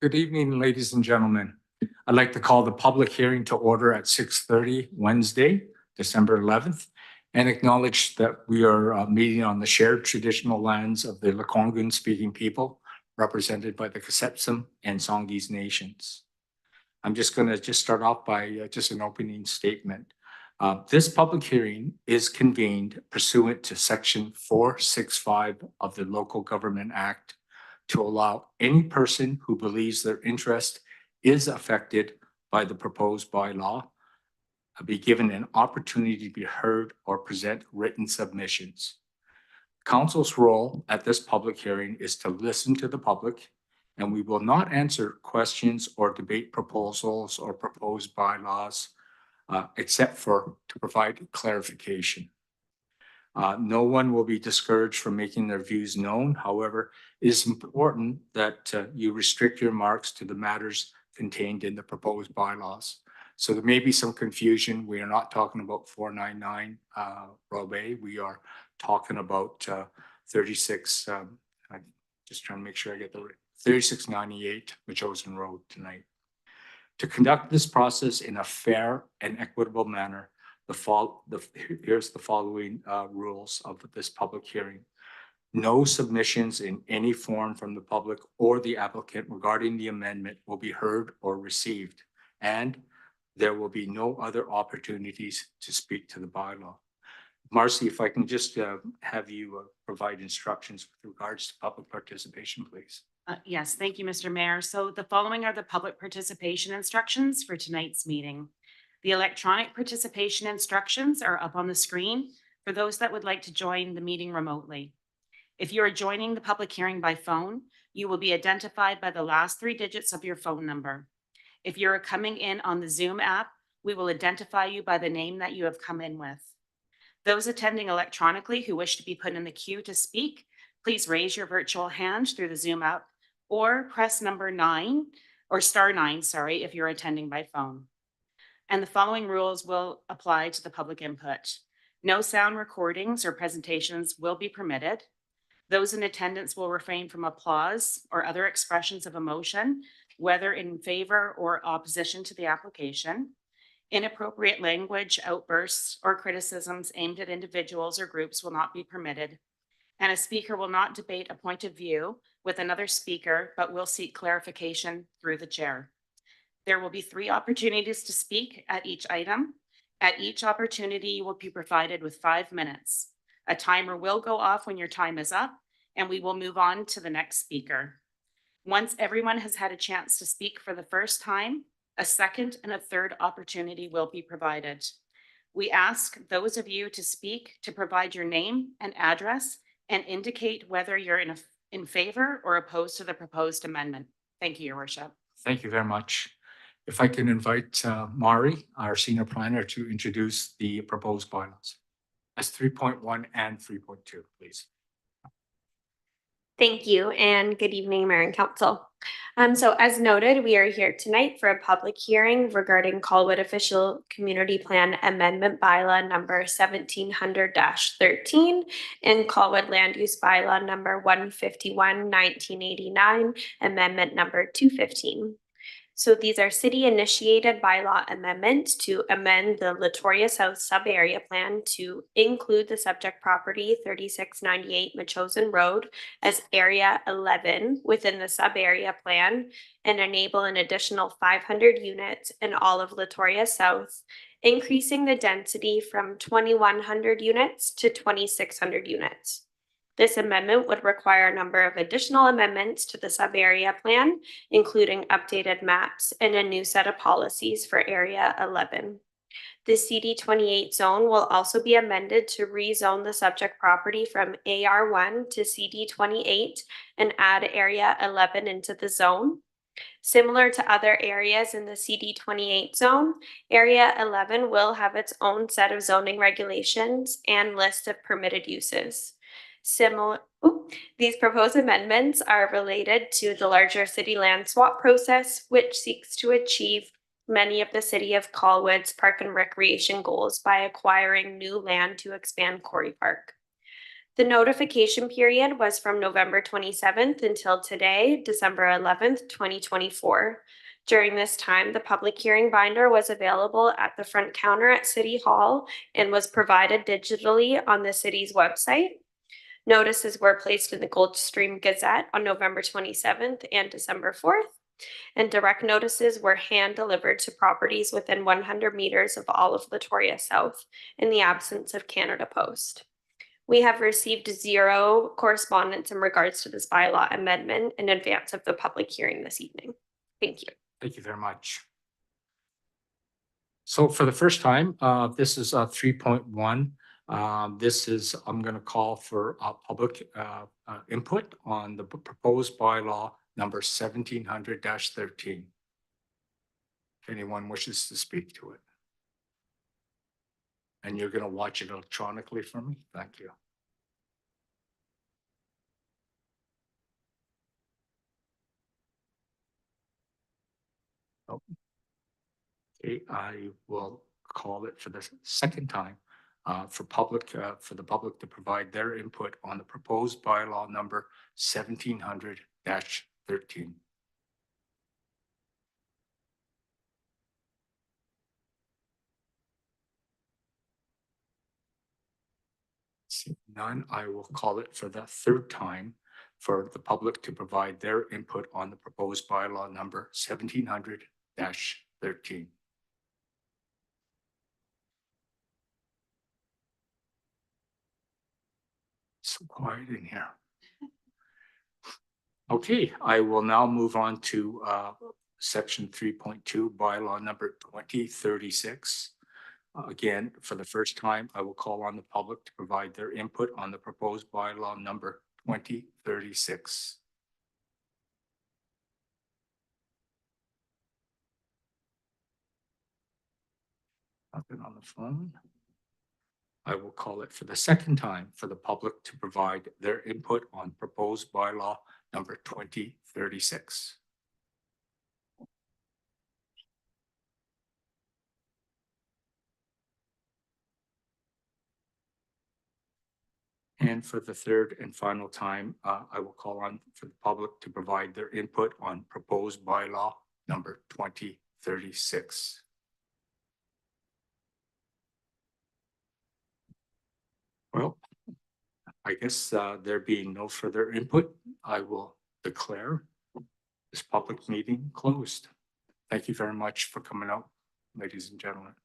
Good evening, ladies and gentlemen. I'd like to call the public hearing to order at 6:30 Wednesday, December 11th, and acknowledge that we are meeting on the shared traditional lands of the Lekwungen-speaking people, represented by the Kasepsum and Songhees nations. I'm just going to start off by just an opening statement. This public hearing is convened pursuant to Section 465 of the Local Government Act to allow any person who believes their interest is affected by the proposed bylaw be given an opportunity to be heard or present written submissions. Council's role at this public hearing is to listen to the public, and we will not answer questions or debate proposals or proposed bylaws, except for to provide clarification. No one will be discouraged from making their views known. However, it is important that you restrict your remarks to the matters contained in the proposed bylaws. So there may be some confusion. We are not talking about 499 Robay. We are talking about 36, I'm just trying to make sure I get the right, 3698 Metchosin Road tonight. To conduct this process in a fair and equitable manner, here's the following rules of this public hearing. No submissions in any form from the public or the applicant regarding the amendment will be heard or received, and there will be no other opportunities to speak to the bylaw. Marcy, if I can just have you provide instructions with regards to public participation, please. Yes, thank you, Mr. Mayor. So the following are the public participation instructions for tonight's meeting. The electronic participation instructions are up on the screen for those that would like to join the meeting remotely. If you are joining the public hearing by phone, you will be identified by the last 3 digits of your phone number. If you're coming in on the Zoom app, we will identify you by the name that you have come in with. Those attending electronically who wish to be put in the queue to speak, please raise your virtual hand through the Zoom app or press number 9 or star 9, sorry, if you're attending by phone. And the following rules will apply to the public input. No sound recordings or presentations will be permitted. Those in attendance will refrain from applause or other expressions of emotion, whether in favor or opposition to the application. Inappropriate language, outbursts, or criticisms aimed at individuals or groups will not be permitted. And a speaker will not debate a point of view with another speaker, but will seek clarification through the chair. There will be 3 opportunities to speak at each item. At each opportunity, you will be provided with 5 minutes. A timer will go off when your time is up, and we will move on to the next speaker. Once everyone has had a chance to speak for the first time, a second and a third opportunity will be provided. We ask those of you to speak to provide your name and address and indicate whether you're in favor or opposed to the proposed amendment. Thank you, Your Worship. Thank you very much. If I can invite Mari, our senior planner, to introduce the proposed bylaws as 3.1 and 3.2, please. Thank you, and good evening, Mayor and Council. So as noted, we are here tonight for a public hearing regarding Colwood Official Community Plan Amendment Bylaw number 1700-13 and Colwood Land Use Bylaw number 151, 1989, Amendment number 215. So these are city-initiated bylaw amendments to amend the Latoria South sub-area plan to include the subject property 3698 Metchosin Road as Area 11 within the sub-area plan and enable an additional 500 units in all of Latoria South, increasing the density from 2,100 units to 2,600 units. This amendment would require a number of additional amendments to the sub-area plan, including updated maps and a new set of policies for Area 11. The CD28 zone will also be amended to rezone the subject property from AR1 to CD28 and add Area 11 into the zone. Similar to other areas in the CD28 zone, Area 11 will have its own set of zoning regulations and list of permitted uses. These proposed amendments are related to the larger city land swap process, which seeks to achieve many of the City of Colwood's park and recreation goals by acquiring new land to expand Quarry Park. The notification period was from November 27th until today, December 11th, 2024. During this time, the public hearing binder was available at the front counter at City Hall and was provided digitally on the city's website. Notices were placed in the Coldstream Gazette on November 27th and December 4th, and direct notices were hand-delivered to properties within 100 meters of all of Latoria South in the absence of Canada Post. We have received 0 correspondence in regards to this bylaw amendment in advance of the public hearing this evening. Thank you. Thank you very much. So for the first time, this is 3.1. This is, I'm going to call for public input on the proposed bylaw number 1700-13. If anyone wishes to speak to it. And you're going to watch it electronically for me? Thank you. Okay, I will call it for the second time for the public to provide their input on the proposed bylaw number 1700-13. Seeing none, I will call it for the third time for the public to provide their input on the proposed bylaw number 1700-13. So quiet in here. Okay, I will now move on to section 3.2, bylaw number 2036. Again, for the first time, I will call on the public to provide their input on the proposed bylaw number 2036. Nothing on the phone. I will call it for the second time for the public to provide their input on proposed bylaw number 2036. And for the third and final time, I will call on for the public to provide their input on proposed bylaw number 2036. Well, I guess there being no further input, I will declare this public meeting closed. Thank you very much for coming out, ladies and gentlemen.